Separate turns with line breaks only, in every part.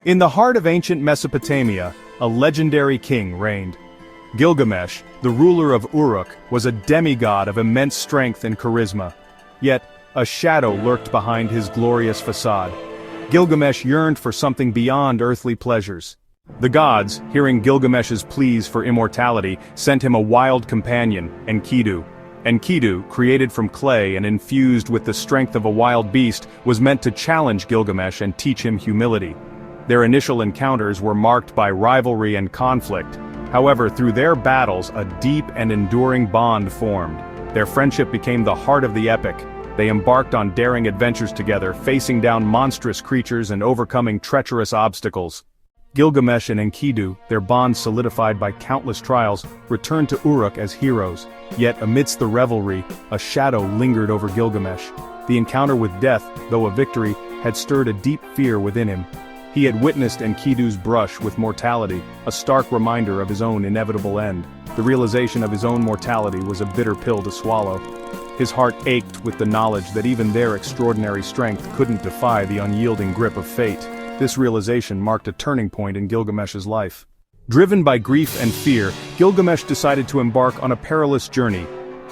In the heart of ancient Mesopotamia, a legendary king reigned. Gilgamesh, the ruler of Uruk, was a demigod of immense strength and charisma. Yet, a shadow lurked behind his glorious facade. Gilgamesh yearned for something beyond earthly pleasures. The gods, hearing Gilgamesh's pleas for immortality, sent him a wild companion, Enkidu. Enkidu, created from clay and infused with the strength of a wild beast, was meant to challenge Gilgamesh and teach him humility. Their initial encounters were marked by rivalry and conflict. However, through their battles, a deep and enduring bond formed. Their friendship became the heart of the epic. They embarked on daring adventures together, facing down monstrous creatures and overcoming treacherous obstacles. Gilgamesh and Enkidu, their bond solidified by countless trials, returned to Uruk as heroes. Yet amidst the revelry, a shadow lingered over Gilgamesh. The encounter with death, though a victory, had stirred a deep fear within him. He had witnessed Enkidu's brush with mortality, a stark reminder of his own inevitable end. The realization of his own mortality was a bitter pill to swallow. His heart ached with the knowledge that even their extraordinary strength couldn't defy the unyielding grip of fate. This realization marked a turning point in Gilgamesh's life. Driven by grief and fear, Gilgamesh decided to embark on a perilous journey.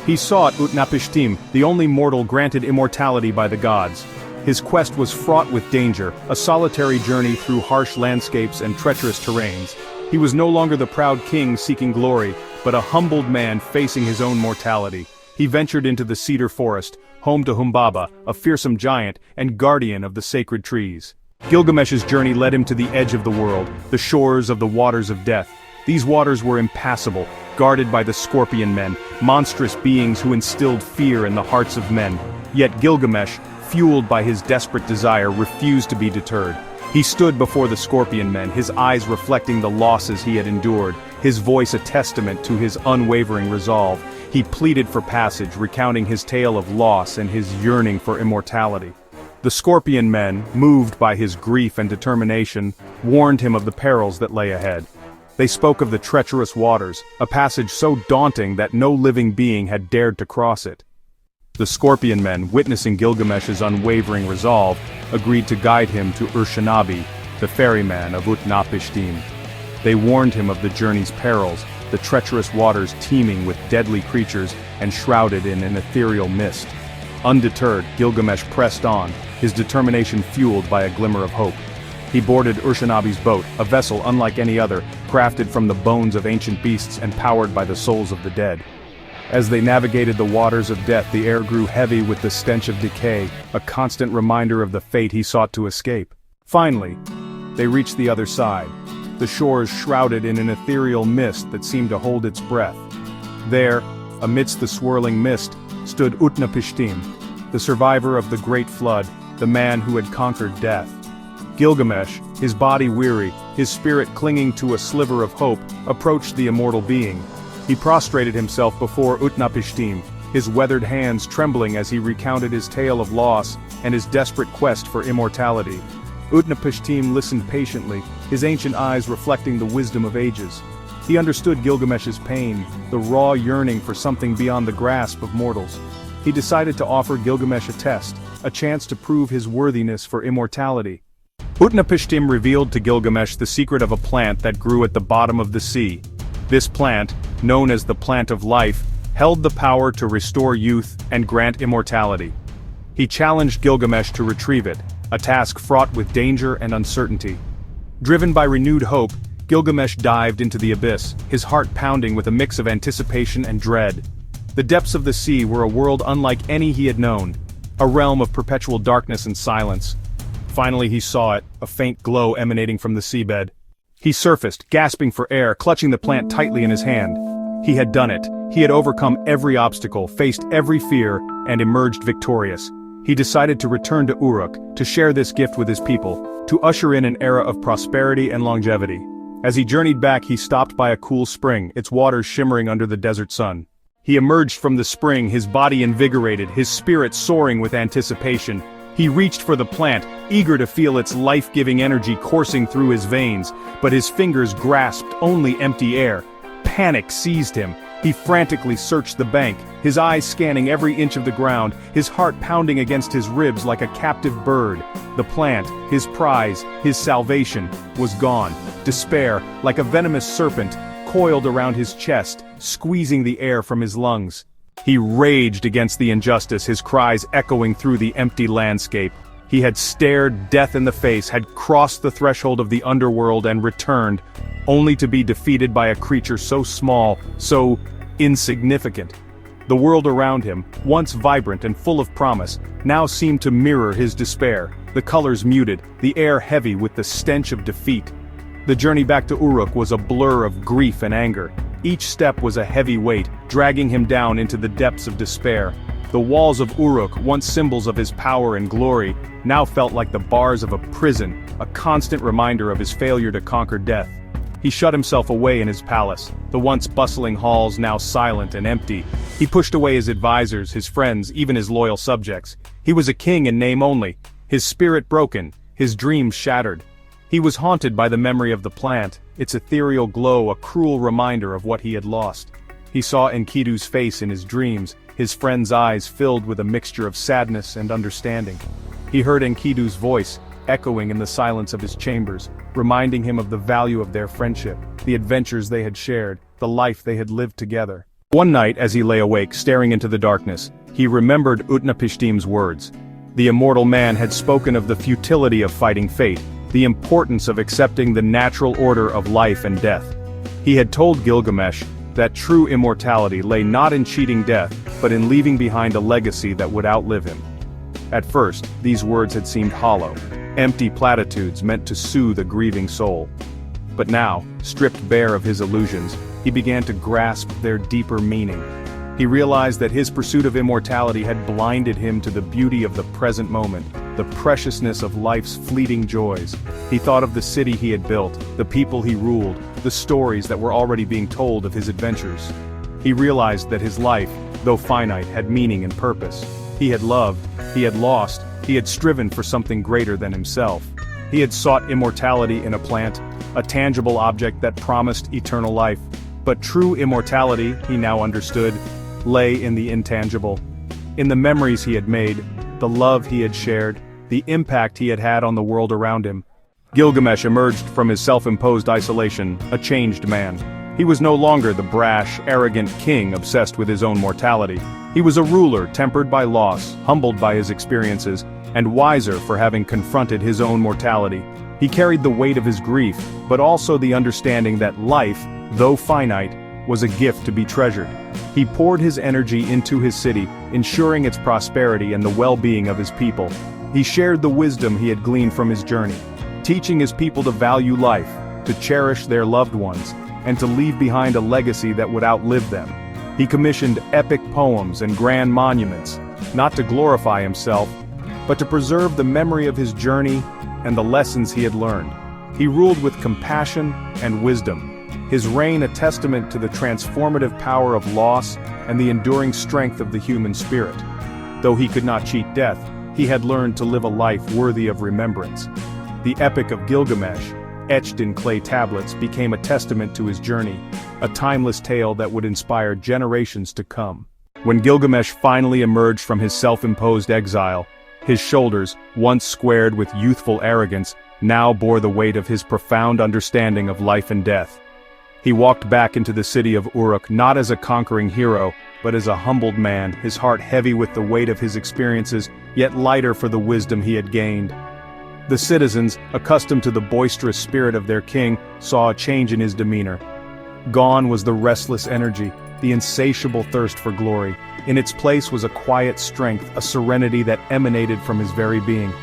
He sought Utnapishtim, the only mortal granted immortality by the gods. His quest was fraught with danger, a solitary journey through harsh landscapes and treacherous terrains. He was no longer the proud king seeking glory, but a humbled man facing his own mortality. He ventured into the cedar forest, home to Humbaba, a fearsome giant and guardian of the sacred trees. Gilgamesh's journey led him to the edge of the world, the shores of the waters of death. These waters were impassable, guarded by the scorpion men, monstrous beings who instilled fear in the hearts of men. Yet Gilgamesh, fueled by his desperate desire, refused to be deterred. He stood before the scorpion men, his eyes reflecting the losses he had endured, his voice a testament to his unwavering resolve. He pleaded for passage, recounting his tale of loss and his yearning for immortality. The scorpion men, moved by his grief and determination, warned him of the perils that lay ahead. They spoke of the treacherous waters, a passage so daunting that no living being had dared to cross it. The scorpion men, witnessing Gilgamesh's unwavering resolve, agreed to guide him to Urshanabi, the ferryman of Utnapishtim. They warned him of the journey's perils, the treacherous waters teeming with deadly creatures and shrouded in an ethereal mist. Undeterred, Gilgamesh pressed on, his determination fueled by a glimmer of hope. He boarded Urshanabi's boat, a vessel unlike any other, crafted from the bones of ancient beasts and powered by the souls of the dead. As they navigated the waters of death, the air grew heavy with the stench of decay, a constant reminder of the fate he sought to escape. Finally, they reached the other side, the shores shrouded in an ethereal mist that seemed to hold its breath. There, amidst the swirling mist, stood Utnapishtim, the survivor of the Great Flood, the man who had conquered death. Gilgamesh, his body weary, his spirit clinging to a sliver of hope, approached the immortal being. He prostrated himself before Utnapishtim, his weathered hands trembling as he recounted his tale of loss and his desperate quest for immortality. Utnapishtim listened patiently, his ancient eyes reflecting the wisdom of ages. He understood Gilgamesh's pain, the raw yearning for something beyond the grasp of mortals. He decided to offer Gilgamesh a test, a chance to prove his worthiness for immortality. Utnapishtim revealed to Gilgamesh the secret of a plant that grew at the bottom of the sea. This plant, known as the Plant of Life, held the power to restore youth and grant immortality. He challenged Gilgamesh to retrieve it, a task fraught with danger and uncertainty. Driven by renewed hope, Gilgamesh dived into the abyss, his heart pounding with a mix of anticipation and dread. The depths of the sea were a world unlike any he had known, a realm of perpetual darkness and silence. Finally he saw it, a faint glow emanating from the seabed. He surfaced, gasping for air, clutching the plant tightly in his hand. He had done it. He had overcome every obstacle, faced every fear, and emerged victorious. He decided to return to Uruk, to share this gift with his people, to usher in an era of prosperity and longevity. As he journeyed back, he stopped by a cool spring, its waters shimmering under the desert sun. He emerged from the spring, his body invigorated, his spirit soaring with anticipation. He reached for the plant, eager to feel its life-giving energy coursing through his veins, but his fingers grasped only empty air. Panic seized him. He frantically searched the bank, his eyes scanning every inch of the ground, his heart pounding against his ribs like a captive bird. The plant, his prize, his salvation, was gone. Despair, like a venomous serpent, coiled around his chest, squeezing the air from his lungs. He raged against the injustice, his cries echoing through the empty landscape. He had stared death in the face, had crossed the threshold of the underworld and returned, only to be defeated by a creature so small, so insignificant. The world around him, once vibrant and full of promise, now seemed to mirror his despair, the colors muted, the air heavy with the stench of defeat. The journey back to Uruk was a blur of grief and anger. Each step was a heavy weight, dragging him down into the depths of despair. The walls of Uruk, once symbols of his power and glory, now felt like the bars of a prison, a constant reminder of his failure to conquer death. He shut himself away in his palace, the once bustling halls now silent and empty. He pushed away his advisors, his friends, even his loyal subjects. He was a king in name only, his spirit broken, his dreams shattered. He was haunted by the memory of the plant, its ethereal glow a cruel reminder of what he had lost. He saw Enkidu's face in his dreams, his friend's eyes filled with a mixture of sadness and understanding. He heard Enkidu's voice, echoing in the silence of his chambers, reminding him of the value of their friendship, the adventures they had shared, the life they had lived together. One night as he lay awake, staring into the darkness, he remembered Utnapishtim's words. The immortal man had spoken of the futility of fighting fate, the importance of accepting the natural order of life and death. He had told Gilgamesh that true immortality lay not in cheating death, but in leaving behind a legacy that would outlive him. At first, these words had seemed hollow, empty platitudes meant to soothe a grieving soul. But now, stripped bare of his illusions, he began to grasp their deeper meaning. He realized that his pursuit of immortality had blinded him to the beauty of the present moment, the preciousness of life's fleeting joys. He thought of the city he had built, the people he ruled, the stories that were already being told of his adventures. He realized that his life, though finite, had meaning and purpose. He had loved, he had lost, he had striven for something greater than himself. He had sought immortality in a plant, a tangible object that promised eternal life. But true immortality, he now understood, lay in the intangible. In the memories he had made, the love he had shared, the impact he had had on the world around him. Gilgamesh emerged from his self-imposed isolation, a changed man. He was no longer the brash, arrogant king obsessed with his own mortality. He was a ruler tempered by loss, humbled by his experiences, and wiser for having confronted his own mortality. He carried the weight of his grief, but also the understanding that life, though finite, was a gift to be treasured. He poured his energy into his city, ensuring its prosperity and the well-being of his people. He shared the wisdom he had gleaned from his journey, teaching his people to value life, to cherish their loved ones, and to leave behind a legacy that would outlive them. He commissioned epic poems and grand monuments, not to glorify himself, but to preserve the memory of his journey and the lessons he had learned. He ruled with compassion and wisdom, his reign a testament to the transformative power of loss and the enduring strength of the human spirit. Though he could not cheat death, he had learned to live a life worthy of remembrance. The Epic of Gilgamesh, etched in clay tablets, became a testament to his journey, a timeless tale that would inspire generations to come. When Gilgamesh finally emerged from his self-imposed exile, his shoulders, once squared with youthful arrogance, now bore the weight of his profound understanding of life and death. He walked back into the city of Uruk not as a conquering hero, but as a humbled man, his heart heavy with the weight of his experiences, yet lighter for the wisdom he had gained. The citizens, accustomed to the boisterous spirit of their king, saw a change in his demeanor. Gone was the restless energy, the insatiable thirst for glory. In its place was a quiet strength, a serenity that emanated from his very being.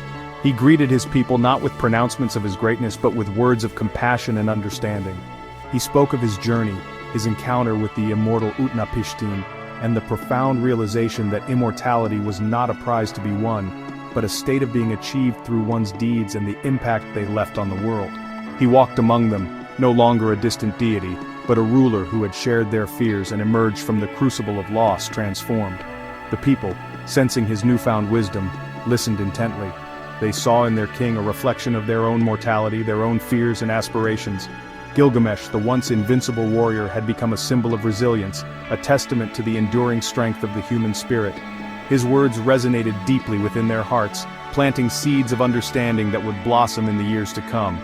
He greeted his people not with pronouncements of his greatness, but with words of compassion and understanding. He spoke of his journey, his encounter with the immortal Utnapishtim, and the profound realization that immortality was not a prize to be won, but a state of being achieved through one's deeds and the impact they left on the world. He walked among them, no longer a distant deity, but a ruler who had shared their fears and emerged from the crucible of loss transformed. The people, sensing his newfound wisdom, listened intently. They saw in their king a reflection of their own mortality, their own fears and aspirations. Gilgamesh, the once invincible warrior, had become a symbol of resilience, a testament to the enduring strength of the human spirit. His words resonated deeply within their hearts, planting seeds of understanding that would blossom in the years to come.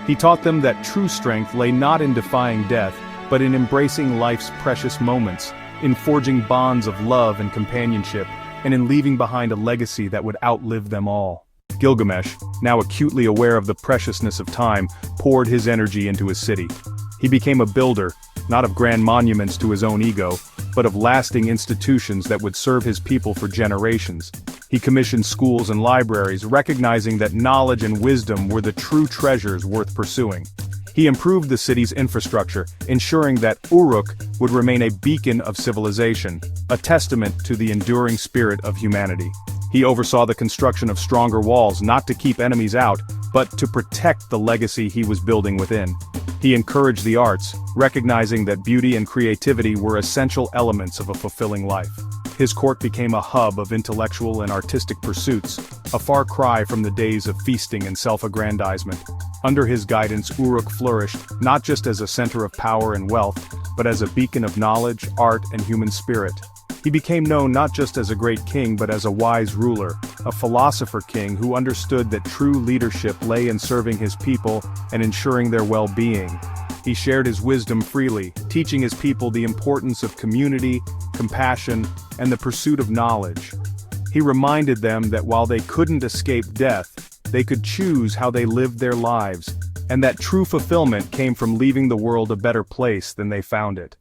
He taught them that true strength lay not in defying death, but in embracing life's precious moments, in forging bonds of love and companionship, and in leaving behind a legacy that would outlive them all. Gilgamesh, now acutely aware of the preciousness of time, poured his energy into his city. He became a builder, not of grand monuments to his own ego, but of lasting institutions that would serve his people for generations. He commissioned schools and libraries, recognizing that knowledge and wisdom were the true treasures worth pursuing. He improved the city's infrastructure, ensuring that Uruk would remain a beacon of civilization, a testament to the enduring spirit of humanity. He oversaw the construction of stronger walls, not to keep enemies out, but to protect the legacy he was building within. He encouraged the arts, recognizing that beauty and creativity were essential elements of a fulfilling life. His court became a hub of intellectual and artistic pursuits, a far cry from the days of feasting and self-aggrandizement. Under his guidance, Uruk flourished, not just as a center of power and wealth, but as a beacon of knowledge, art, and human spirit. He became known not just as a great king but as a wise ruler, a philosopher king who understood that true leadership lay in serving his people and ensuring their well-being. He shared his wisdom freely, teaching his people the importance of community, compassion, and the pursuit of knowledge. He reminded them that while they couldn't escape death, they could choose how they lived their lives, and that true fulfillment came from leaving the world a better place than they found it.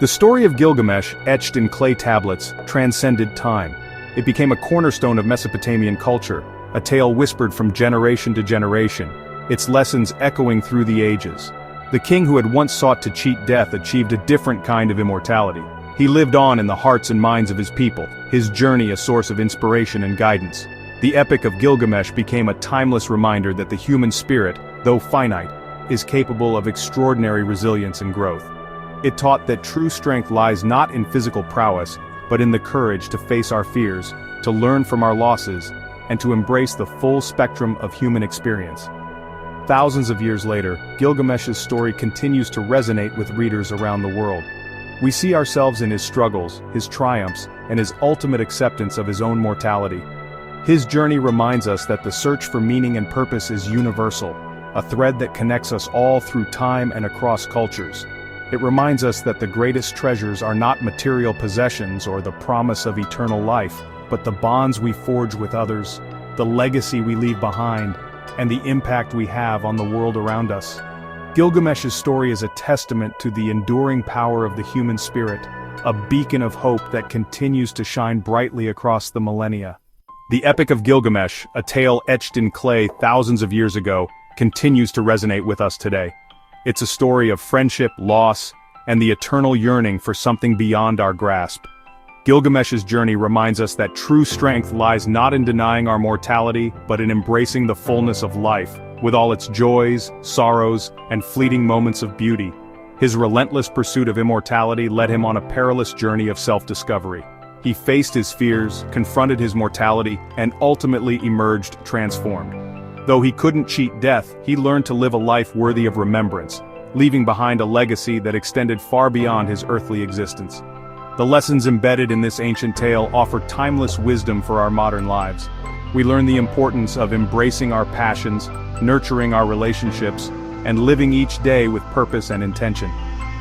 The story of Gilgamesh, etched in clay tablets, transcended time. It became a cornerstone of Mesopotamian culture, a tale whispered from generation to generation, its lessons echoing through the ages. The king who had once sought to cheat death achieved a different kind of immortality. He lived on in the hearts and minds of his people, his journey a source of inspiration and guidance. The epic of Gilgamesh became a timeless reminder that the human spirit, though finite, is capable of extraordinary resilience and growth. It taught that true strength lies not in physical prowess, but in the courage to face our fears, to learn from our losses, and to embrace the full spectrum of human experience. Thousands of years later, Gilgamesh's story continues to resonate with readers around the world. We see ourselves in his struggles, his triumphs, and his ultimate acceptance of his own mortality. His journey reminds us that the search for meaning and purpose is universal, a thread that connects us all through time and across cultures. It reminds us that the greatest treasures are not material possessions or the promise of eternal life, but the bonds we forge with others, the legacy we leave behind, and the impact we have on the world around us. Gilgamesh's story is a testament to the enduring power of the human spirit, a beacon of hope that continues to shine brightly across the millennia. The Epic of Gilgamesh, a tale etched in clay thousands of years ago, continues to resonate with us today. It's a story of friendship, loss, and the eternal yearning for something beyond our grasp. Gilgamesh's journey reminds us that true strength lies not in denying our mortality, but in embracing the fullness of life, with all its joys, sorrows, and fleeting moments of beauty. His relentless pursuit of immortality led him on a perilous journey of self-discovery. He faced his fears, confronted his mortality, and ultimately emerged transformed. Though he couldn't cheat death, he learned to live a life worthy of remembrance, leaving behind a legacy that extended far beyond his earthly existence. The lessons embedded in this ancient tale offer timeless wisdom for our modern lives. We learn the importance of embracing our passions, nurturing our relationships, and living each day with purpose and intention.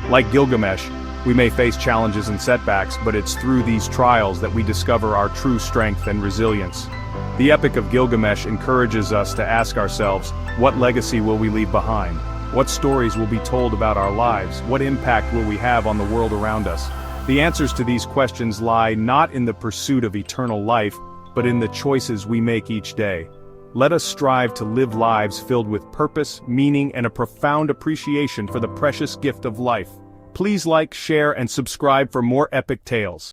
Like Gilgamesh, we may face challenges and setbacks, but it's through these trials that we discover our true strength and resilience. The Epic of Gilgamesh encourages us to ask ourselves, what legacy will we leave behind? What stories will be told about our lives? What impact will we have on the world around us? The answers to these questions lie not in the pursuit of eternal life, but in the choices we make each day. Let us strive to live lives filled with purpose, meaning, and a profound appreciation for the precious gift of life. Please like, share, and subscribe for more epic tales.